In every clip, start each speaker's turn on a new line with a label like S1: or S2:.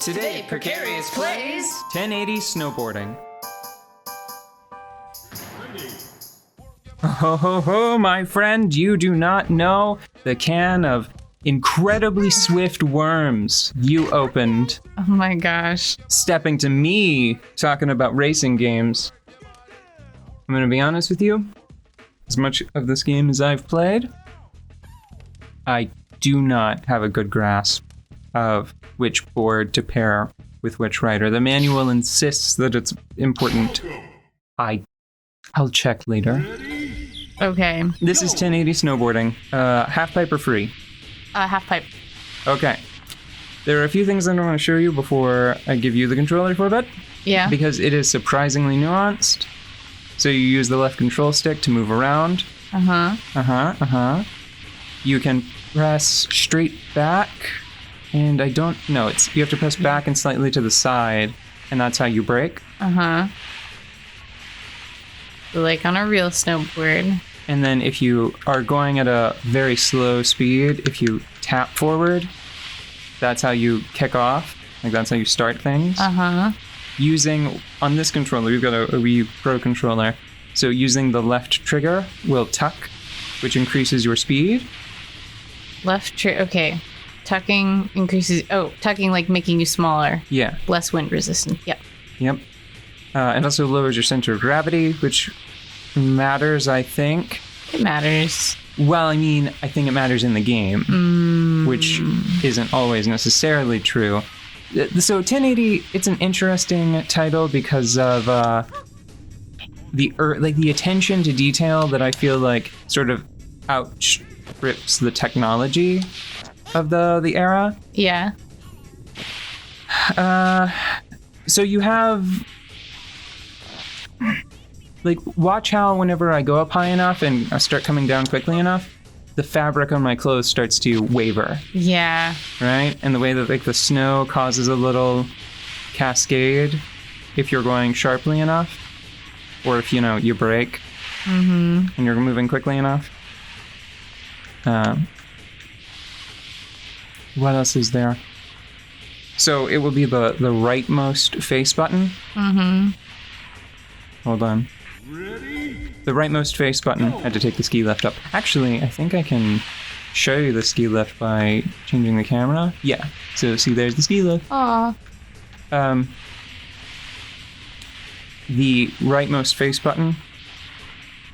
S1: Today, Precarious plays 1080 snowboarding. Ho ho ho, my friend, you do not know the can of incredibly swift worms you opened.
S2: Oh my gosh.
S1: Stepping to me talking about racing games. I'm gonna be honest with you. As much of this game as I've played, I do not have a good grasp of which board to pair with which rider. The manual insists that it's important. I'll check later.
S2: Okay.
S1: This is 1080 snowboarding. Half pipe or free?
S2: Half pipe.
S1: Okay. There are a few things I want to show you before I give you the controller for a bit.
S2: Yeah.
S1: Because it is surprisingly nuanced. So you use the left control stick to move around. You can press straight back. And I don't know, you have to press back and slightly to the side, and that's how you brake.
S2: Like on a real snowboard.
S1: And then if you are going at a very slow speed, if you tap forward, that's how you kick off. Like that's how you start things. Using, on this controller, we've got a Wii Pro controller. So using the left trigger will tuck, which increases your speed.
S2: Left trigger, okay. Tucking increases, tucking like making you smaller.
S1: Yeah.
S2: Less wind resistant, yep.
S1: Yep. It also lowers your center of gravity, which matters, I think.
S2: It matters.
S1: Well, I mean, I think it matters in the game, which isn't always necessarily true. So 1080, it's an interesting title because of the attention to detail that I feel like sort of outstrips the technology of the era.
S2: Yeah.
S1: So you have, like, watch how whenever I go up high enough and I start coming down quickly enough, the fabric on my clothes starts to waver.
S2: Yeah.
S1: Right? And the way that, like, the snow causes a little cascade if you're going sharply enough, or if, you brake and you're moving quickly enough. What else is there? So it will be the rightmost face button. Hold on. The rightmost face button. Had to take the ski lift up. Actually, I think I can show you the ski lift by changing the camera. Yeah. So see, there's the ski lift.
S2: Aw.
S1: The rightmost face button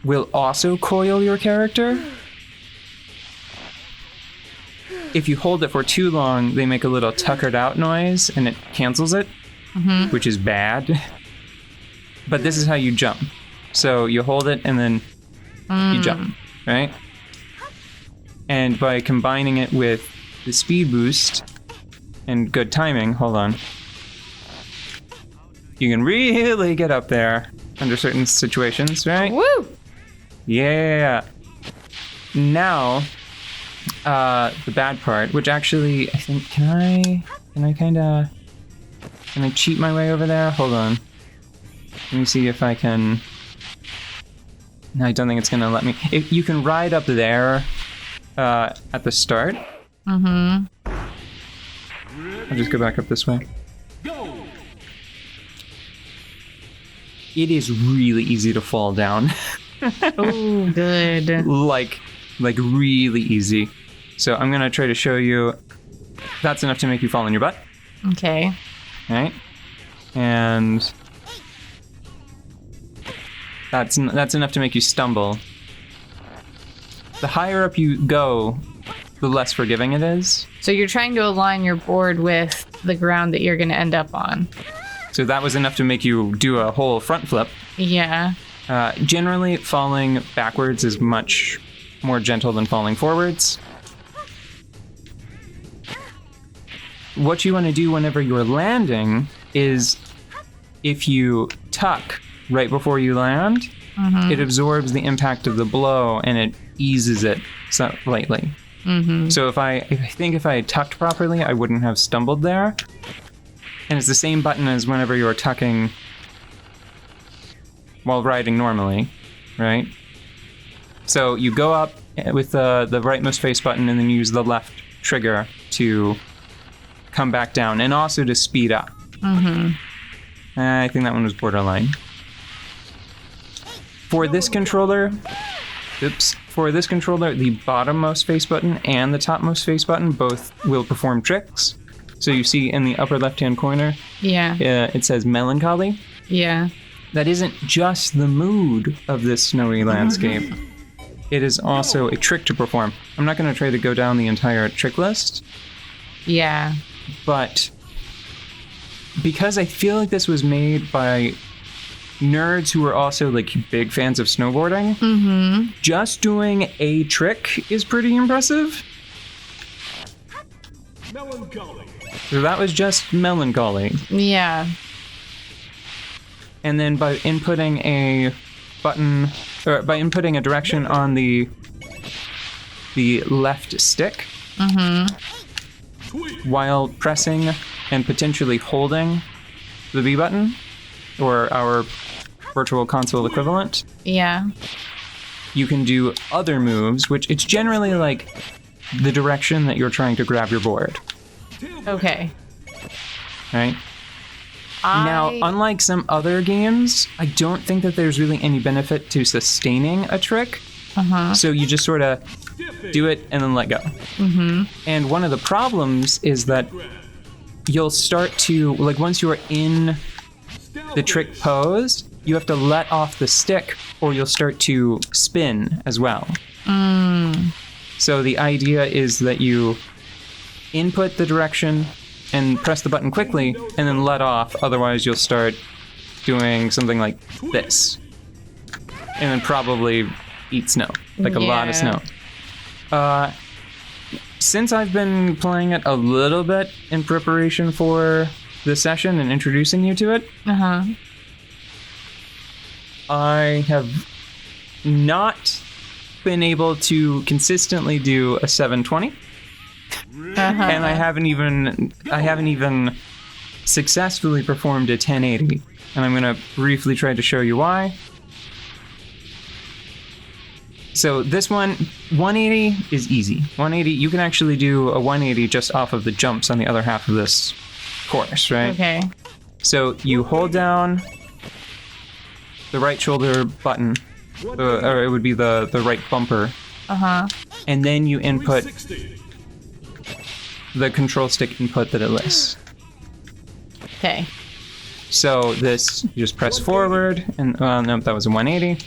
S1: will also coil your character. If you hold it for too long, they make a little tuckered out noise and it cancels it, which is bad. But this is how you jump. So you hold it and then you jump, right? And by combining it with the speed boost and good timing, hold on, you can really get up there under certain situations, right?
S2: Woo!
S1: Yeah. Now, the bad part, which actually, I think, can I cheat my way over there? Hold on. Let me see if I can. No, I don't think it's gonna let me. If you can ride up there, at the start. I'll just go back up this way. It is really easy to fall down.
S2: Oh, good.
S1: Like really easy. So I'm gonna try to show you. That's enough to make you fall on your butt.
S2: Okay.
S1: Right? And that's enough to make you stumble. The higher up you go, the less forgiving it is.
S2: So you're trying to align your board with the ground that you're going to end up on.
S1: So that was enough to make you do a whole front flip.
S2: Yeah.
S1: Generally, falling backwards is much more gentle than falling forwards. What you want to do whenever you're landing is, if you tuck right before you land, it absorbs the impact of the blow and it eases it slightly. So if I had tucked properly, I wouldn't have stumbled there. And it's the same button as whenever you're tucking while riding normally, right? So you go up with the rightmost face button and then use the left trigger to come back down, and also to speed up. I think that one was borderline. For this controller, the bottommost face button and the topmost face button both will perform tricks. So you see in the upper left-hand corner, it says melancholy.
S2: Yeah.
S1: That isn't just the mood of this snowy landscape. It is also a trick to perform. I'm not going to try to go down the entire trick list.
S2: Yeah.
S1: But because I feel like this was made by nerds who are also like big fans of snowboarding, just doing a trick is pretty impressive.
S3: Melancholy.
S1: So that was just melancholy.
S2: Yeah.
S1: And then by inputting a button, or by inputting a direction on the left stick, while pressing and potentially holding the B button, or our virtual console equivalent,
S2: Yeah.
S1: you can do other moves, which it's generally like the direction that you're trying to grab your board,
S2: Okay.
S1: right? Now, unlike some other games, I don't think that there's really any benefit to sustaining a trick. So you just sort of do it and then let go. And one of the problems is that you'll start to, like, once you're in the trick pose, you have to let off the stick or you'll start to spin as well. So the idea is that you input the direction and press the button quickly and then let off, otherwise you'll start doing something like this. And then probably eat snow, like a lot of snow. Since I've been playing it a little bit in preparation for the session and introducing you to it, I have not been able to consistently do a 720. And I haven't even successfully performed a 1080. And I'm going to briefly try to show you why. So this one, 180 is easy. 180, you can actually do a 180 just off of the jumps on the other half of this course, right?
S2: Okay.
S1: So you hold down the right shoulder button, or it would be the right bumper. And then you input the control stick input that it lists.
S2: Okay.
S1: So this, you just press forward, and no, that was a 180.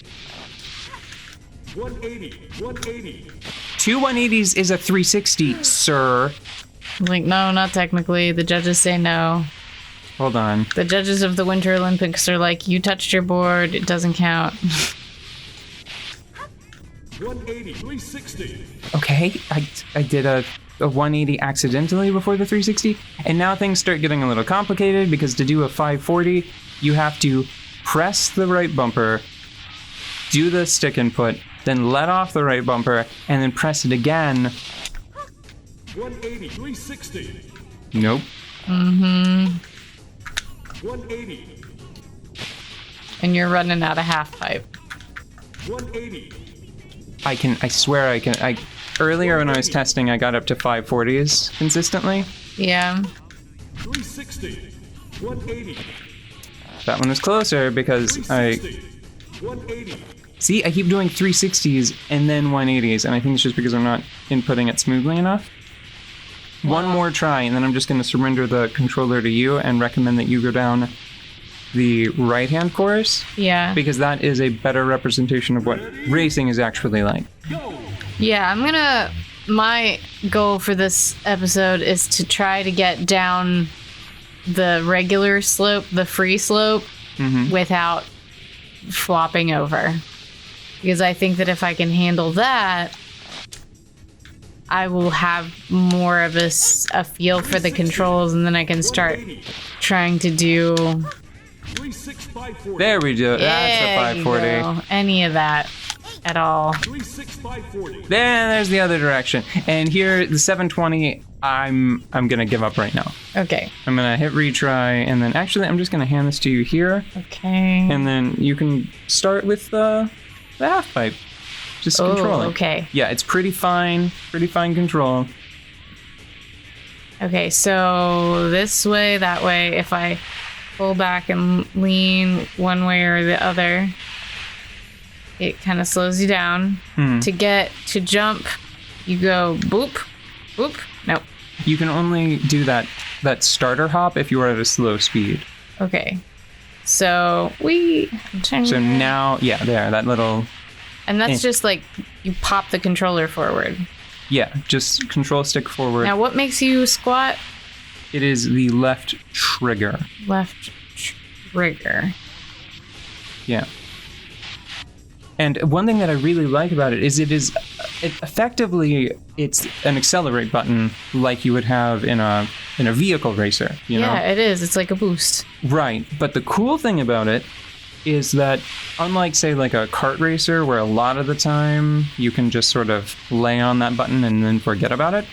S3: 180.
S1: 2 180s is a 360, sir.
S2: Like, no, not technically. The judges say no.
S1: Hold on.
S2: The judges of the Winter Olympics are like, you touched your board, it doesn't count.
S3: 180. 360.
S1: Okay, I did a 180 accidentally before the 360, and now things start getting a little complicated because to do a 540, you have to press the right bumper, do the stick input, then let off the right bumper, and then press it again.
S3: 180. 360.
S1: Nope.
S3: 180.
S2: And you're running out of half pipe.
S3: 180.
S1: I swear I can. Earlier when I was testing, I got up to 540s consistently.
S2: Yeah.
S3: 360. 180.
S1: That one was closer because
S3: 180.
S1: See, I keep doing 360s and then 180s, and I think it's just because I'm not inputting it smoothly enough. One more try, and then I'm just going to surrender the controller to you and recommend that you go down the right-hand course.
S2: Yeah.
S1: Because that is a better representation of what racing is actually like.
S2: Yeah, my goal for this episode is to try to get down the regular slope, the free slope, without flopping over. Because I think that if I can handle that, I will have more of a feel for the controls, and then I can start trying to do...
S1: There we go. That's a 540.
S2: Any of that at all.
S1: Then there's the other direction. And here, the 720, I'm gonna give up right now.
S2: Okay.
S1: I'm gonna hit retry, and then actually I'm just gonna hand this to you here.
S2: Okay.
S1: And then you can start with the half pipe. Just controlling.
S2: Okay.
S1: Yeah, it's pretty fine control.
S2: Okay, so this way, that way, if I pull back and lean one way or the other, it kind of slows you down. To jump, you go boop, boop. Nope.
S1: You can only do that starter hop if you are at a slow speed.
S2: Okay. So
S1: So now, yeah, there, that little...
S2: And that's just like, you pop the controller forward.
S1: Yeah, just control stick forward.
S2: Now, what makes you squat?
S1: It is the left trigger.
S2: Left trigger.
S1: Yeah. And one thing that I really like about it is effectively it's an accelerate button like you would have in a vehicle racer, you know?
S2: Yeah, it is. It's like a boost.
S1: Right. But the cool thing about it is that unlike, say, like a kart racer where a lot of the time you can just sort of lay on that button and then forget about it,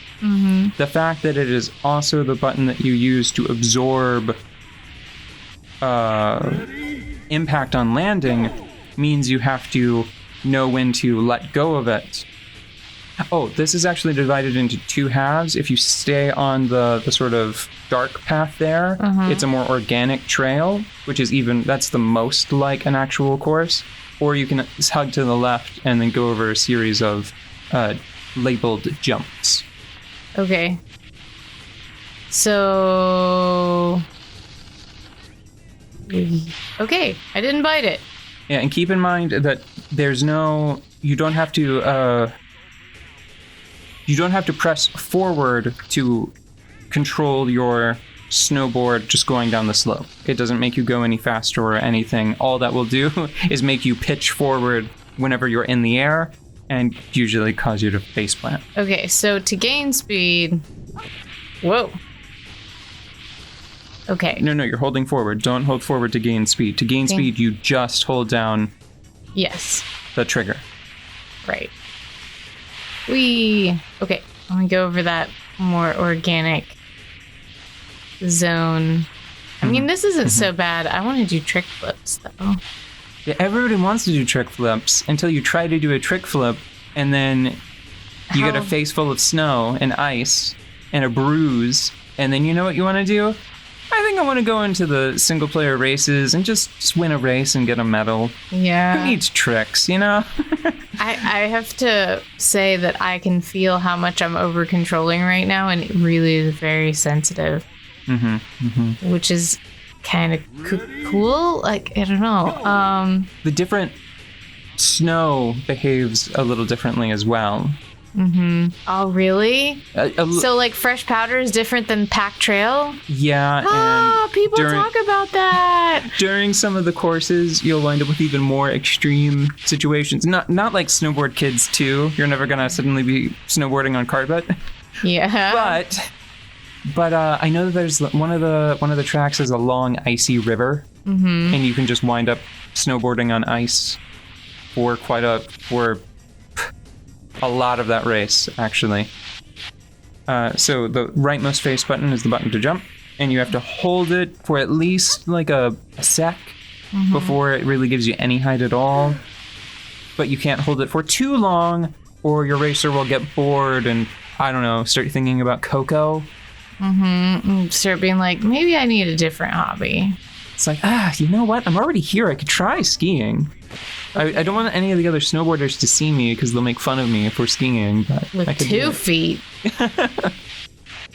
S1: the fact that it is also the button that you use to absorb impact on landing means you have to know when to let go of it. Oh, this is actually divided into two halves. If you stay on the sort of dark path there, it's a more organic trail, which is that's the most like an actual course. Or you can hug to the left and then go over a series of labeled jumps.
S2: Okay. So... Okay, I didn't bite it.
S1: Yeah, and keep in mind that you don't have to press forward to control your snowboard just going down the slope. It doesn't make you go any faster or anything. All that will do is make you pitch forward whenever you're in the air and usually cause you to face plant.
S2: Okay, so to gain speed... Whoa. Okay.
S1: No, you're holding forward. Don't hold forward to gain speed. To gain speed, you just hold down
S2: Yes.
S1: the trigger.
S2: Right. Okay, I'm gonna go over that more organic zone. I mean, this isn't so bad. I want to do trick flips, though.
S1: Yeah, everybody wants to do trick flips until you try to do a trick flip, and then you get a face full of snow and ice and a bruise, and then you know what you want to do? I think I want to go into the single-player races and just win a race and get a medal.
S2: Yeah.
S1: Who needs tricks, you know?
S2: I have to say that I can feel how much I'm over-controlling right now, and it really is very sensitive. Which is kind of cool. Like, I don't know.
S1: The different snow behaves a little differently as well.
S2: Oh, really?
S1: So,
S2: like, fresh powder is different than packed trail?
S1: Yeah.
S2: Oh, people talk about that.
S1: During some of the courses, you'll wind up with even more extreme situations. Not like Snowboard Kids 2. You're never gonna suddenly be snowboarding on carpet.
S2: Yeah.
S1: But I know that there's one of the tracks is a long icy river, and you can just wind up snowboarding on ice for a lot of that race, actually. So the rightmost face button is the button to jump, and you have to hold it for at least like a sec before it really gives you any height at all. But you can't hold it for too long, or your racer will get bored and, I don't know, start thinking about Coco.
S2: Start being like, maybe I need a different hobby.
S1: It's like, you know what? I'm already here. I could try skiing. I don't want any of the other snowboarders to see me because they'll make fun of me if we're skiing. But
S2: with
S1: I could
S2: 2 feet.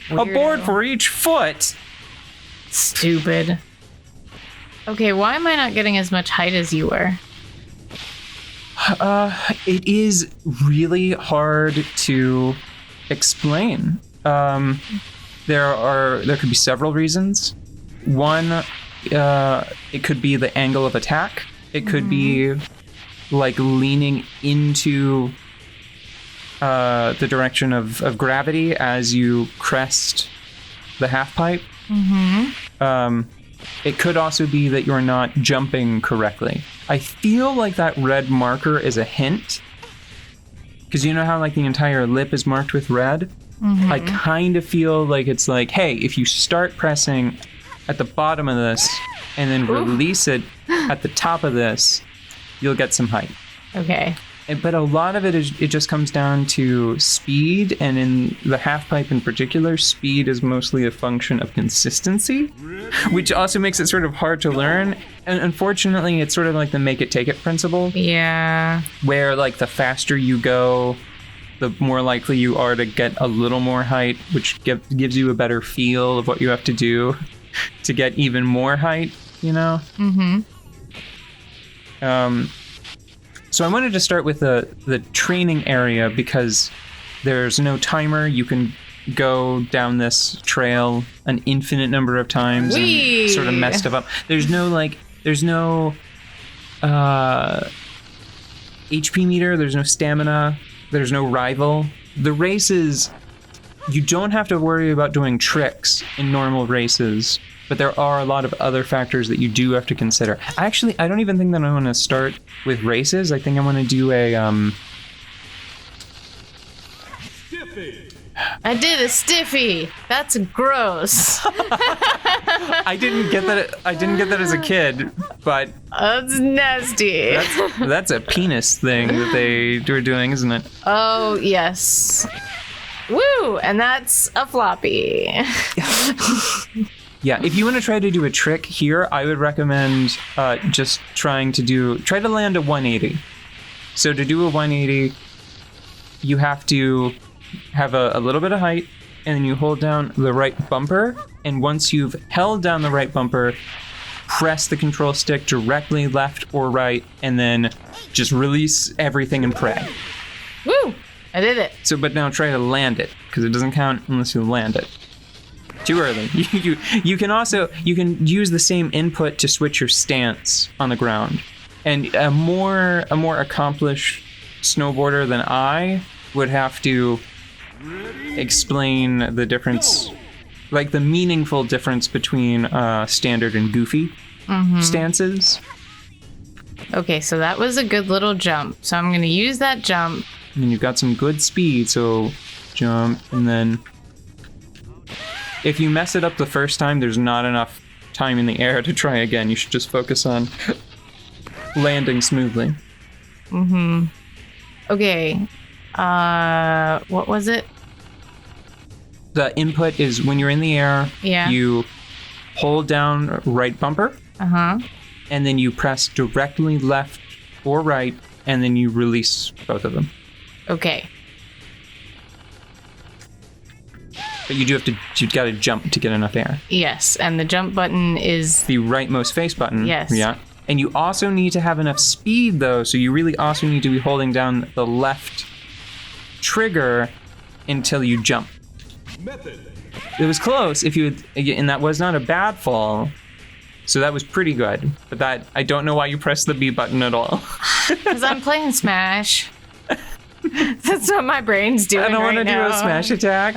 S1: A board for each foot.
S2: Stupid. Okay, why am I not getting as much height as you were?
S1: It is really hard to explain. There could be several reasons. One, it could be the angle of attack. It could be like leaning into the direction of gravity as you crest the half pipe. It could also be that you're not jumping correctly. I feel like that red marker is a hint. Because you know how like the entire lip is marked with red? I kind of feel like it's like, hey, if you start pressing at the bottom of this and then release it at the top of this, you'll get some height.
S2: Okay.
S1: but a lot of it just comes down to speed, and in the half pipe in particular, speed is mostly a function of consistency, which also makes it sort of hard to learn. And unfortunately, it's sort of like the make it take it principle.
S2: Yeah.
S1: Where like the faster you go, the more likely you are to get a little more height, which gives you a better feel of what you have to do to get even more height, you know?
S2: Mm-hmm.
S1: So I wanted to start with the training area because there's no timer. You can go down this trail an infinite number of times and sort of mess stuff up. There's no HP meter. There's no stamina. There's no rival. The races, you don't have to worry about doing tricks in normal races, but there are a lot of other factors that you do have to consider. Actually, I don't even think that I want to start with races. I think I want to do a
S3: Stiffy.
S2: I did a stiffy. That's gross.
S1: I didn't get that as a kid, but
S2: That's nasty.
S1: that's a penis thing that they were doing, isn't it?
S2: Oh, yes. Woo! And that's a floppy.
S1: Yeah, if you want to try to do a trick here, I would recommend just try to land a 180. So to do a 180, you have to have a little bit of height, and then you hold down the right bumper, and once you've held down the right bumper, press the control stick directly left or right, and then just release everything and pray.
S2: Woo! I did it.
S1: So, but now try to land it, because it doesn't count unless you land it. Too early. You can use the same input to switch your stance on the ground. And a more accomplished snowboarder than I would have to explain the difference, like the meaningful difference between standard and goofy stances.
S2: Okay, so that was a good little jump. So I'm going to use that jump.
S1: And you've got some good speed, so jump, and then if you mess it up the first time, there's not enough time in the air to try again. You should just focus on landing smoothly.
S2: Mm-hmm. Okay. What was it?
S1: The input is when you're in the air, you hold down right bumper, and then you press directly left or right, and then you release both of them.
S2: Okay.
S1: But you've got to jump to get enough air.
S2: Yes, and the jump button is
S1: the rightmost face button.
S2: Yes.
S1: Yeah. And you also need to have enough speed, though, so you really also need to be holding down the left trigger until you jump.
S3: Method.
S1: It was close, and that was not a bad fall, so that was pretty good. But that, I don't know why you pressed the B button at all.
S2: Because I'm playing Smash. That's what my brain's doing.
S1: I don't want to do a smash attack.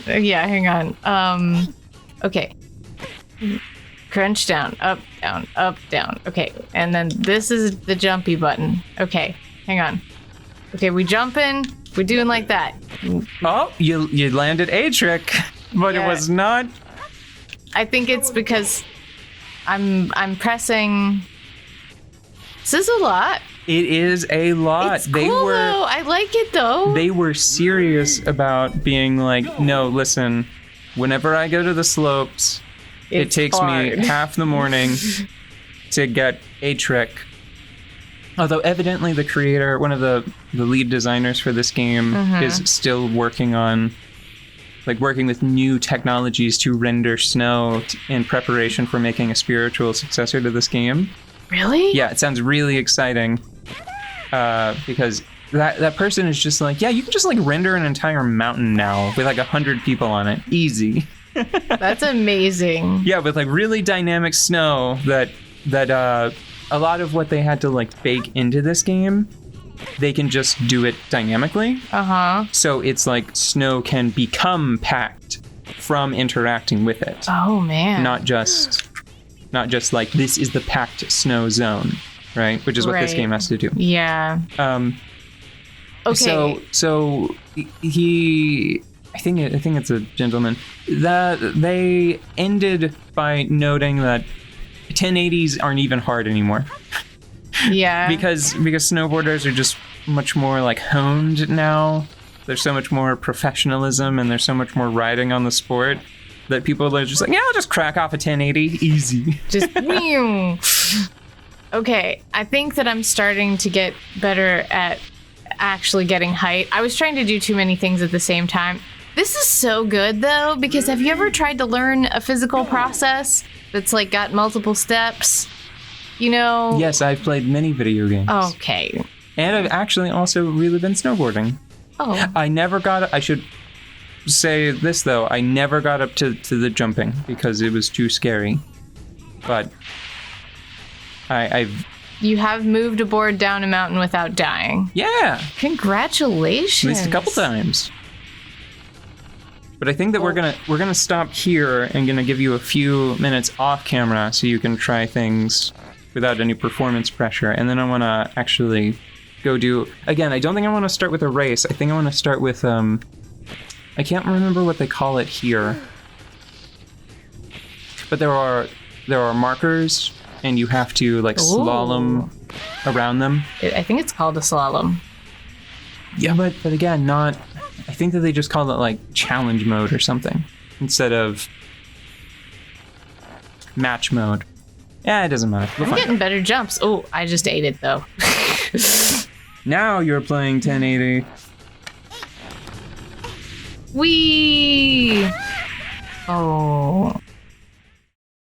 S2: Yeah, hang on. Okay. Crunch down, up, down. Okay, and then this is the jumpy button. Okay, hang on. Okay, we jumping. We're doing like that.
S1: Oh, you landed a trick, but It was not.
S2: I think it's because I'm pressing. This is a lot.
S1: It is a lot.
S2: It's cool, though. I like it, though.
S1: They were serious about being like, no, listen, whenever I go to the slopes, it takes me half the morning to get a trick. Although evidently the creator, one of the lead designers for this game, is still working with new technologies to render snow in preparation for making a spiritual successor to this game.
S2: Really?
S1: Yeah, it sounds really exciting. Because that person is just like, yeah, you can just like render an entire mountain now with like 100 people on it. Easy.
S2: That's amazing.
S1: Yeah, with like really dynamic snow that a lot of what they had to like bake into this game, they can just do it dynamically. So it's like snow can become packed from interacting with it.
S2: Oh man.
S1: Not just like this is the packed snow zone, right? Which is what this game has to do.
S2: Yeah. Okay.
S1: So he, I think it's a gentleman, that they ended by noting that 1080s aren't even hard anymore.
S2: Yeah.
S1: because snowboarders are just much more like honed now. There's so much more professionalism and there's so much more riding on the sport that people are just like, yeah, I'll just crack off a 1080, easy.
S2: Just Okay, I think that I'm starting to get better at actually getting height. I was trying to do too many things at the same time. This is so good though, because have you ever tried to learn a physical process that's like got multiple steps? You know?
S1: Yes, I've played many video games.
S2: Okay.
S1: And I've actually also really been snowboarding.
S2: Oh.
S1: I should say this though, I never got up to the jumping because it was too scary. But
S2: You have moved a board down a mountain without dying.
S1: Yeah.
S2: Congratulations.
S1: At least a couple times. But I think that we're gonna stop here and gonna give you a few minutes off camera so you can try things without any performance pressure. And then I want to actually go do again. I don't think I want to start with a race. I think I want to start with I can't remember what they call it here. But there are markers. And you have to like slalom around them.
S2: I think it's called a slalom.
S1: Yeah, but again, not. I think that they just call it like challenge mode or something instead of match mode. Yeah, it doesn't matter.
S2: I'm getting better jumps. Oh, I just ate it though.
S1: Now you're playing 1080.
S2: Whee! Oh.